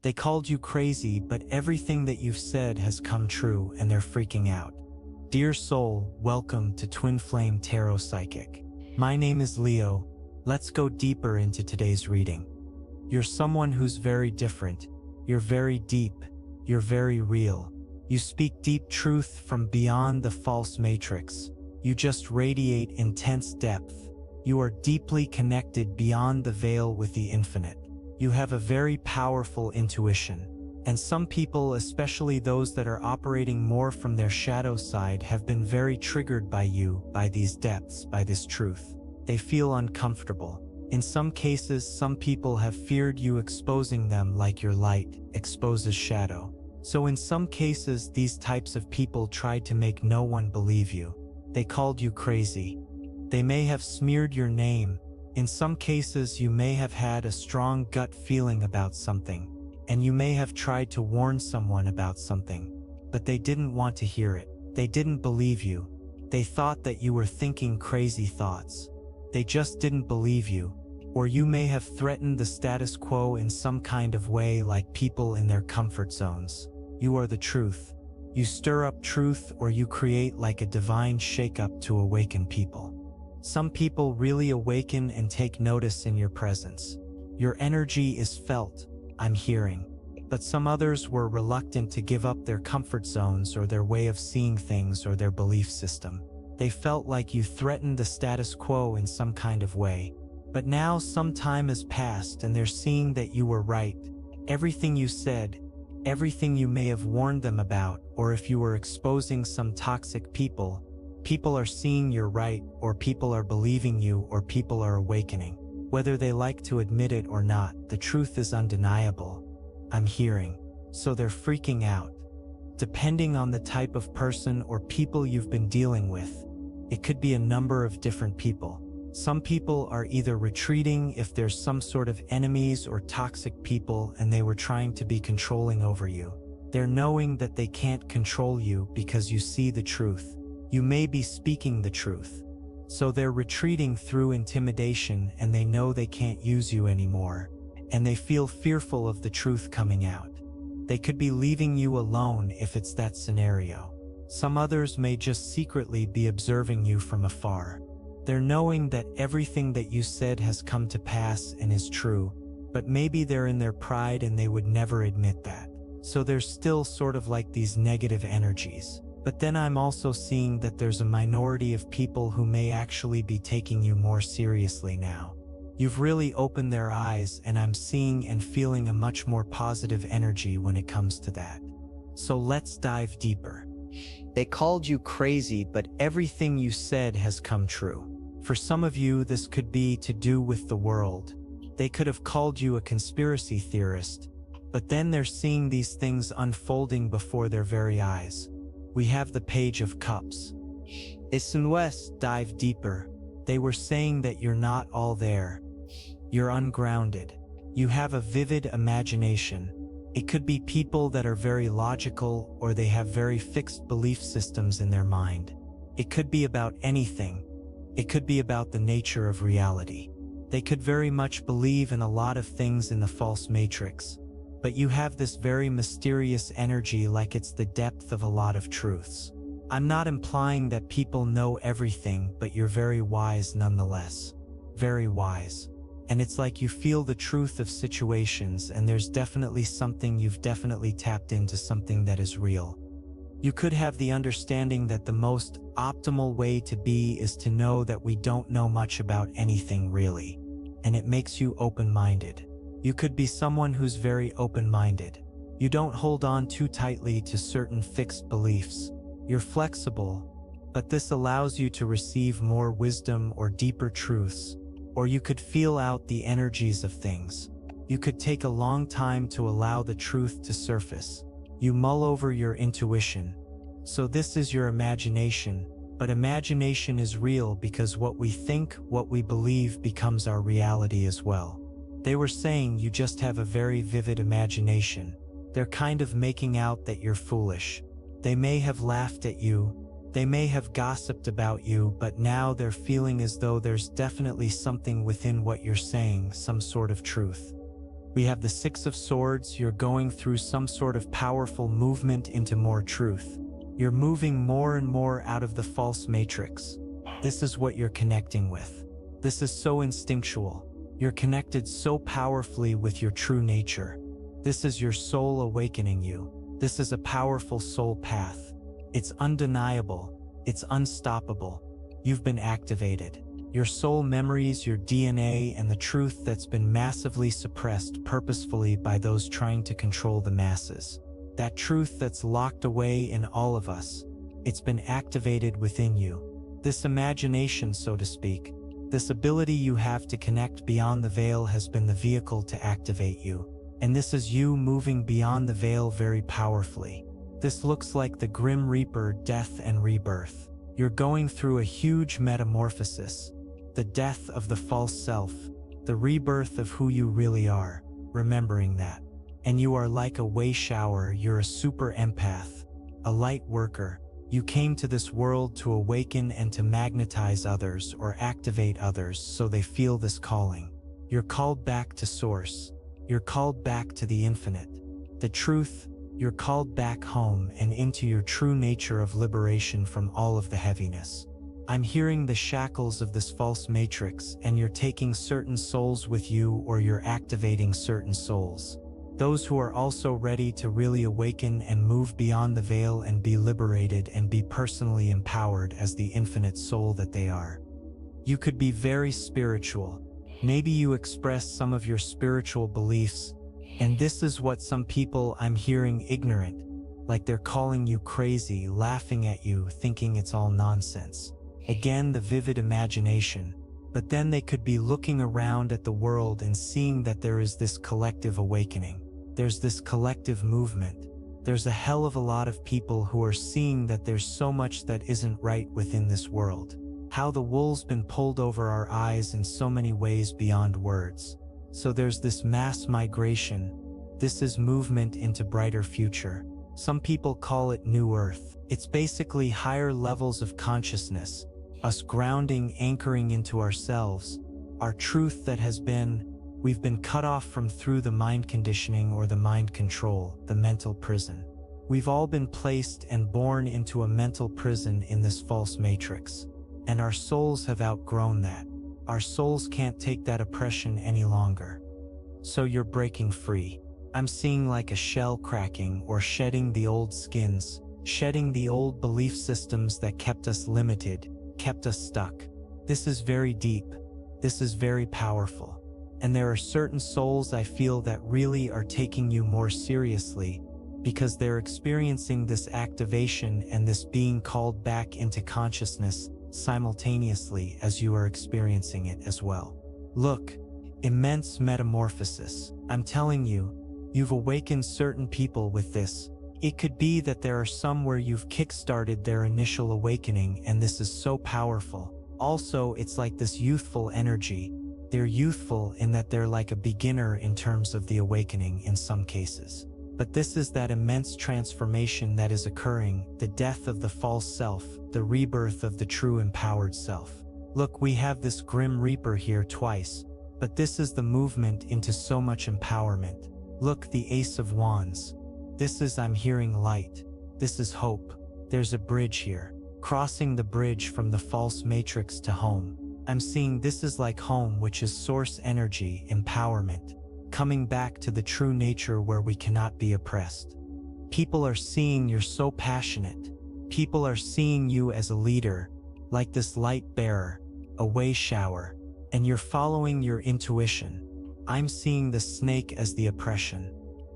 They called you crazy, but everything that you've said has come true and they're freaking out. Dear soul, welcome to Twinflame Tarot Psychic. My name is Leo. Let's go deeper into today's reading. You're someone who's very different. You're very deep. You're very real. You speak deep truth from beyond the false matrix. You just radiate intense depth. You are deeply connected beyond the veil with the infinite. You have a very powerful intuition. And some people, especially those that are operating more from their shadow side, have been very triggered by you, by these depths, by this truth. They feel uncomfortable. In some cases, some people have feared you exposing them like your light exposes shadow. So in some cases, these types of people tried to make no one believe you. They called you crazy. They may have smeared your name. In some cases, you may have had a strong gut feeling about something, and you may have tried to warn someone about something, but they didn't want to hear it. They didn't believe you. They thought that you were thinking crazy thoughts. They just didn't believe you. Or you may have threatened the status quo in some kind of way, like people in their comfort zones. You are the truth. You stir up truth, or you create like a divine shake-up to awaken people. Some people really awaken and take notice in your presence. Your energy is felt, I'm hearing. But some others were reluctant to give up their comfort zones or their way of seeing things or their belief system. They felt like you threatened the status quo in some kind of way. But now some time has passed and they're seeing that you were right. Everything you said, everything you may have warned them about, or if you were exposing some toxic people, people are seeing you're right, or people are believing you, or people are awakening. Whether they like to admit it or not, the truth is undeniable. I'm hearing. So they're freaking out. Depending on the type of person or people you've been dealing with, it could be a number of different people. Some people are either retreating if there's some sort of enemies or toxic people and they were trying to be controlling over you. They're knowing that they can't control you because you see the truth. You may be speaking the truth. So they're retreating through intimidation and they know they can't use you anymore. And they feel fearful of the truth coming out. They could be leaving you alone if it's that scenario. Some others may just secretly be observing you from afar. They're knowing that everything that you said has come to pass and is true, but maybe they're in their pride and they would never admit that. So there's still sort of like these negative energies. But then I'm also seeing that there's a minority of people who may actually be taking you more seriously now. You've really opened their eyes, and I'm seeing and feeling a much more positive energy when it comes to that. So let's dive deeper. They called you crazy, but everything you said has come true. For some of you, this could be to do with the world. They could have called you a conspiracy theorist, but then they're seeing these things unfolding before their very eyes. We have the Page of Cups. West, dive deeper. They were saying that you're not all there. You're ungrounded. You have a vivid imagination. It could be people that are very logical, or they have very fixed belief systems in their mind. It could be about anything. It could be about the nature of reality. They could very much believe in a lot of things in the false matrix. But you have this very mysterious energy, like it's the depth of a lot of truths. I'm not implying that people know everything, but you're very wise nonetheless. Very wise. And it's like you feel the truth of situations, and there's definitely something you've definitely tapped into, something that is real. You could have the understanding that the most optimal way to be is to know that we don't know much about anything really. And it makes you open-minded. You could be someone who's very open-minded. You don't hold on too tightly to certain fixed beliefs. You're flexible, but this allows you to receive more wisdom or deeper truths. Or you could feel out the energies of things. You could take a long time to allow the truth to surface. You mull over your intuition. So this is your imagination, but imagination is real because what we think, what we believe becomes our reality as well. They were saying you just have a very vivid imagination. They're kind of making out that you're foolish. They may have laughed at you. They may have gossiped about you, but now they're feeling as though there's definitely something within what you're saying, some sort of truth. We have the Six of Swords. You're going through some sort of powerful movement into more truth. You're moving more and more out of the false matrix. This is what you're connecting with. This is so instinctual. You're connected so powerfully with your true nature. This is your soul awakening you. This is a powerful soul path. It's undeniable. It's unstoppable. You've been activated. Your soul memories, your DNA, and the truth that's been massively suppressed purposefully by those trying to control the masses. That truth that's locked away in all of us. It's been activated within you. This imagination, so to speak, this ability you have to connect beyond the veil has been the vehicle to activate you. And this is you moving beyond the veil very powerfully. This looks like the Grim Reaper, death and rebirth. You're going through a huge metamorphosis. The death of the false self, the rebirth of who you really are, remembering that. And you are like a way shower, you're a super empath, a light worker. You came to this world to awaken and to magnetize others or activate others so they feel this calling. You're called back to source. You're called back to the infinite. The truth, you're called back home and into your true nature of liberation from all of the heaviness. I'm hearing the shackles of this false matrix, and you're taking certain souls with you, or you're activating certain souls. Those who are also ready to really awaken and move beyond the veil and be liberated and be personally empowered as the infinite soul that they are. You could be very spiritual. Maybe you express some of your spiritual beliefs, and this is what some people I'm hearing ignorant, like they're calling you crazy, laughing at you, thinking it's all nonsense. Again, the vivid imagination, but then they could be looking around at the world and seeing that there is this collective awakening. There's this collective movement. There's a hell of a lot of people who are seeing that there's so much that isn't right within this world. How the wool's been pulled over our eyes in so many ways beyond words. So there's this mass migration. This is movement into brighter future. Some people call it New Earth. It's basically higher levels of consciousness, us grounding, anchoring into ourselves, our truth that we've been cut off from through the mind conditioning or the mind control, the mental prison. We've all been placed and born into a mental prison in this false matrix. And our souls have outgrown that. Our souls can't take that oppression any longer. So you're breaking free. I'm seeing like a shell cracking or shedding the old skins, shedding the old belief systems that kept us limited, kept us stuck. This is very deep. This is very powerful. And there are certain souls I feel that really are taking you more seriously because they're experiencing this activation and this being called back into consciousness simultaneously as you are experiencing it as well. Look, immense metamorphosis. I'm telling you, you've awakened certain people with this. It could be that there are some where you've kickstarted their initial awakening, and this is so powerful. Also, it's like this youthful energy. They're youthful in that they're like a beginner in terms of the awakening in some cases. But this is that immense transformation that is occurring, the death of the false self, the rebirth of the true empowered self. Look, we have this Grim Reaper here twice, but this is the movement into so much empowerment. Look, the Ace of Wands. This is I'm hearing light. This is hope. There's a bridge here, crossing the bridge from the false matrix to home. I'm seeing this is like home, which is source energy, empowerment, coming back to the true nature where we cannot be oppressed. People are seeing you're so passionate. People are seeing you as a leader, like this light bearer, a way shower, and you're following your intuition. I'm seeing the snake as the oppression,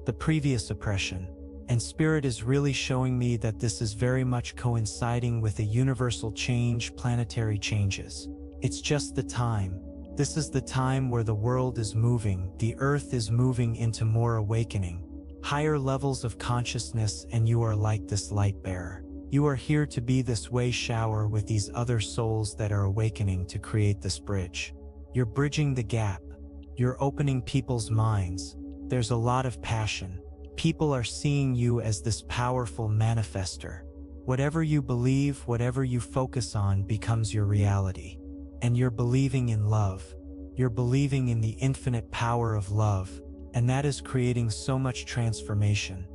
the previous oppression, and Spirit is really showing me that this is very much coinciding with a universal change, planetary changes. It's just the time. This is the time where the world is moving, the earth is moving into more awakening, higher levels of consciousness, and you are like this light bearer. You are here to be this way shower with these other souls that are awakening to create this bridge. You're bridging the gap. You're opening people's minds. There's a lot of passion. People are seeing you as this powerful manifester. Whatever you believe, whatever you focus on becomes your reality. And you're believing in love. You're believing in the infinite power of love, and that is creating so much transformation.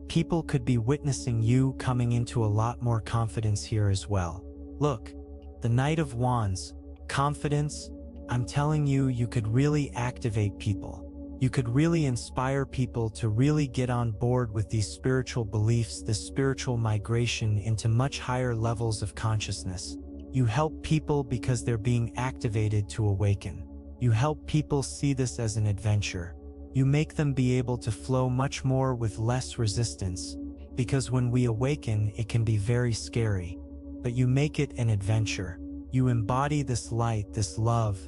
People could be witnessing you coming into a lot more confidence here as well. Look, the Knight of Wands, confidence, I'm telling you, you could really activate people. You could really inspire people to really get on board with these spiritual beliefs, this spiritual migration into much higher levels of consciousness. You help people because they're being activated to awaken. You help people see this as an adventure. You make them be able to flow much more with less resistance, because when we awaken, it can be very scary. But you make it an adventure. You embody this light, this love,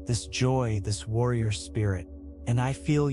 this joy, this warrior spirit. And I feel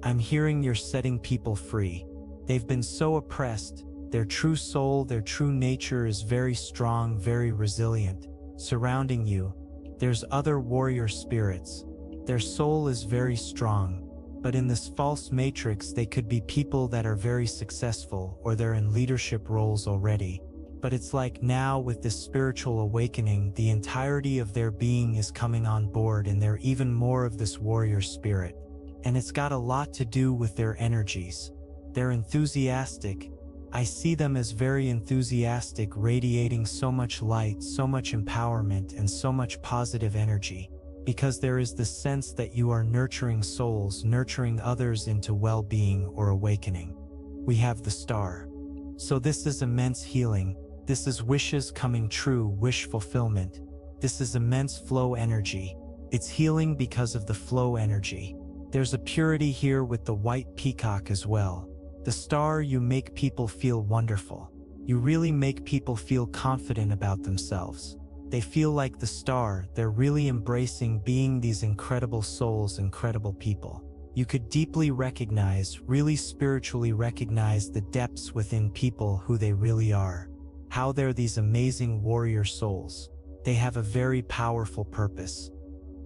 I'm hearing you're setting people free. They've been so oppressed. Their true soul, their true nature is very strong, very resilient. Surrounding you, there's other warrior spirits. Their soul is very strong. But in this false matrix, they could be people that are very successful, or they're in leadership roles already. But it's like now with this spiritual awakening, the entirety of their being is coming on board, and they're even more of this warrior spirit. And it's got a lot to do with their energies. They're enthusiastic. I see them as very enthusiastic, radiating so much light, so much empowerment, and so much positive energy. Because there is the sense that you are nurturing souls, nurturing others into well-being or awakening. We have the Star. So this is immense healing. This is wishes coming true, wish fulfillment. This is immense flow energy. It's healing because of the flow energy. There's a purity here with the white peacock as well. The Star, you make people feel wonderful. You really make people feel confident about themselves. They feel like the Star, they're really embracing being these incredible souls, incredible people. You could deeply recognize, really spiritually recognize the depths within people, who they really are. How they're these amazing warrior souls. They have a very powerful purpose.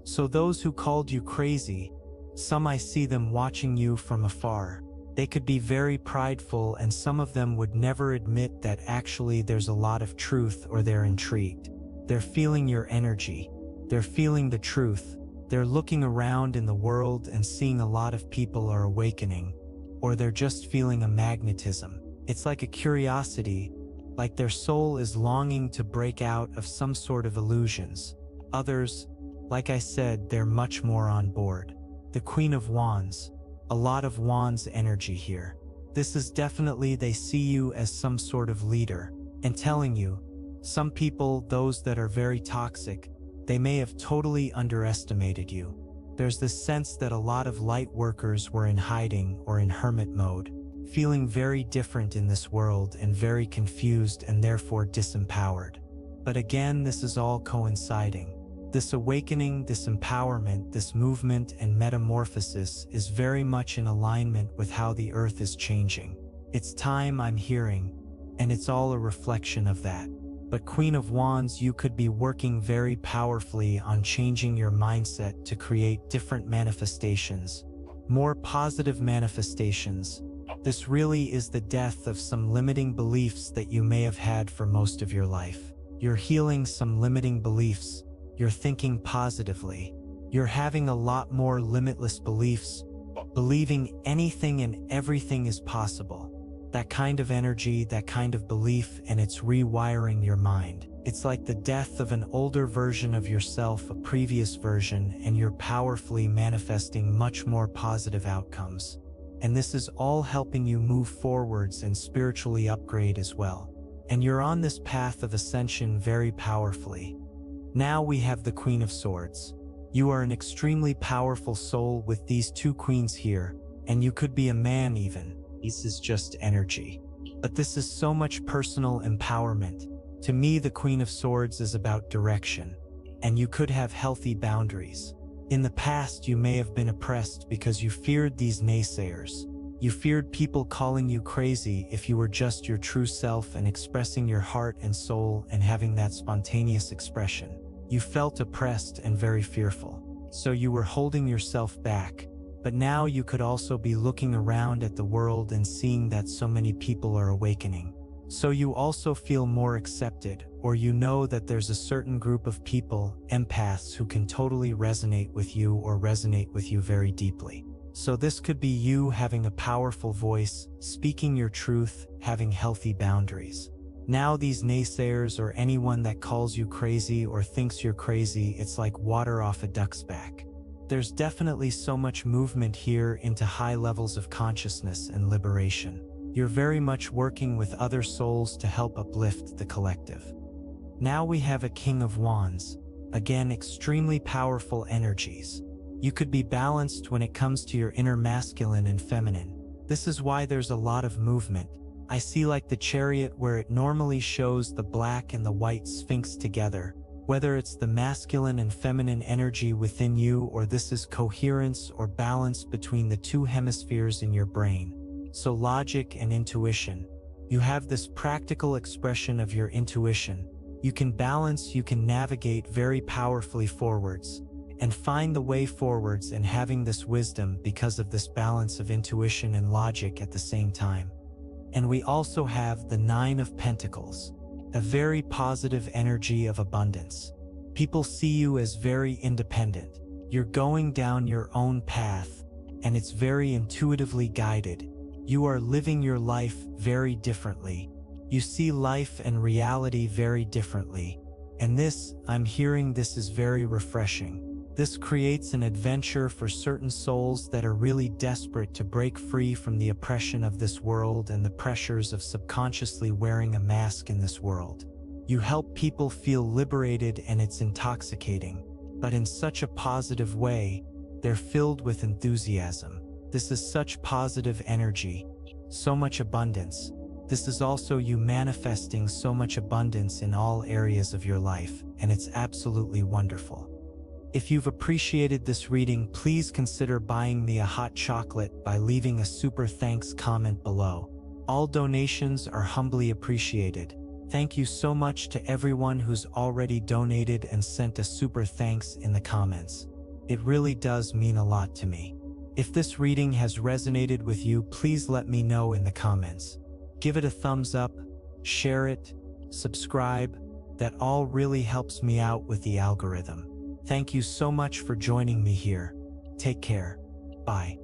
So those who called you crazy, some I see them watching you from afar. They could be very prideful, and some of them would never admit that actually there's a lot of truth, or they're intrigued. They're feeling your energy. They're feeling the truth. They're looking around in the world and seeing a lot of people are awakening, or they're just feeling a magnetism. It's like a curiosity, like their soul is longing to break out of some sort of illusions. Others, like I said, they're much more on board. The Queen of Wands, a lot of Wands energy here. This is definitely, they see you as some sort of leader, and telling you, some people, those that are very toxic, they may have totally underestimated you. There's this sense that a lot of light workers were in hiding or in hermit mode, feeling very different in this world and very confused and therefore disempowered. But again, this is all coinciding. This awakening, this empowerment, this movement and metamorphosis is very much in alignment with how the earth is changing. It's time, I'm hearing, and it's all a reflection of that. But Queen of Wands, you could be working very powerfully on changing your mindset to create different manifestations, more positive manifestations. This really is the death of some limiting beliefs that you may have had for most of your life. You're healing some limiting beliefs. You're thinking positively. You're having a lot more limitless beliefs, believing anything and everything is possible. That kind of energy, that kind of belief, and it's rewiring your mind. It's like the death of an older version of yourself, a previous version, and you're powerfully manifesting much more positive outcomes. And this is all helping you move forwards and spiritually upgrade as well. And you're on this path of ascension very powerfully. Now we have the Queen of Swords. You are an extremely powerful soul with these two queens here, and you could be a man even. This is just energy. But this is so much personal empowerment. To me, the Queen of Swords is about direction, and you could have healthy boundaries. In the past, you may have been oppressed because you feared these naysayers. You feared people calling you crazy if you were just your true self and expressing your heart and soul and having that spontaneous expression. You felt oppressed and very fearful. So you were holding yourself back. But now you could also be looking around at the world and seeing that so many people are awakening. So you also feel more accepted, or you know that there's a certain group of people, empaths, who can totally resonate with you or resonate with you very deeply. So this could be you having a powerful voice, speaking your truth, having healthy boundaries. Now these naysayers or anyone that calls you crazy or thinks you're crazy, it's like water off a duck's back. There's definitely so much movement here into high levels of consciousness and liberation. You're very much working with other souls to help uplift the collective. Now we have a King of Wands. Again, extremely powerful energies. You could be balanced when it comes to your inner masculine and feminine. This is why there's a lot of movement. I see like the Chariot where it normally shows the black and the white sphinx together. Whether it's the masculine and feminine energy within you, or this is coherence or balance between the two hemispheres in your brain. So logic and intuition. You have this practical expression of your intuition. You can balance, you can navigate very powerfully forwards and find the way forwards, and having this wisdom because of this balance of intuition and logic at the same time. And we also have the Nine of Pentacles, a very positive energy of abundance. People see you as very independent. You're going down your own path, and it's very intuitively guided. You are living your life very differently. You see life and reality very differently. And this, I'm hearing this is very refreshing. This creates an adventure for certain souls that are really desperate to break free from the oppression of this world and the pressures of subconsciously wearing a mask in this world. You help people feel liberated, and it's intoxicating, but in such a positive way. They're filled with enthusiasm. This is such positive energy, so much abundance. This is also you manifesting so much abundance in all areas of your life, and it's absolutely wonderful. If you've appreciated this reading, please consider buying me a hot chocolate by leaving a super thanks comment below. All donations are humbly appreciated. Thank you so much to everyone who's already donated and sent a super thanks in the comments. It really does mean a lot to me. If this reading has resonated with you, please let me know in the comments. Give it a thumbs up, share it, subscribe. That all really helps me out with the algorithm. Thank you so much for joining me here. Take care. Bye.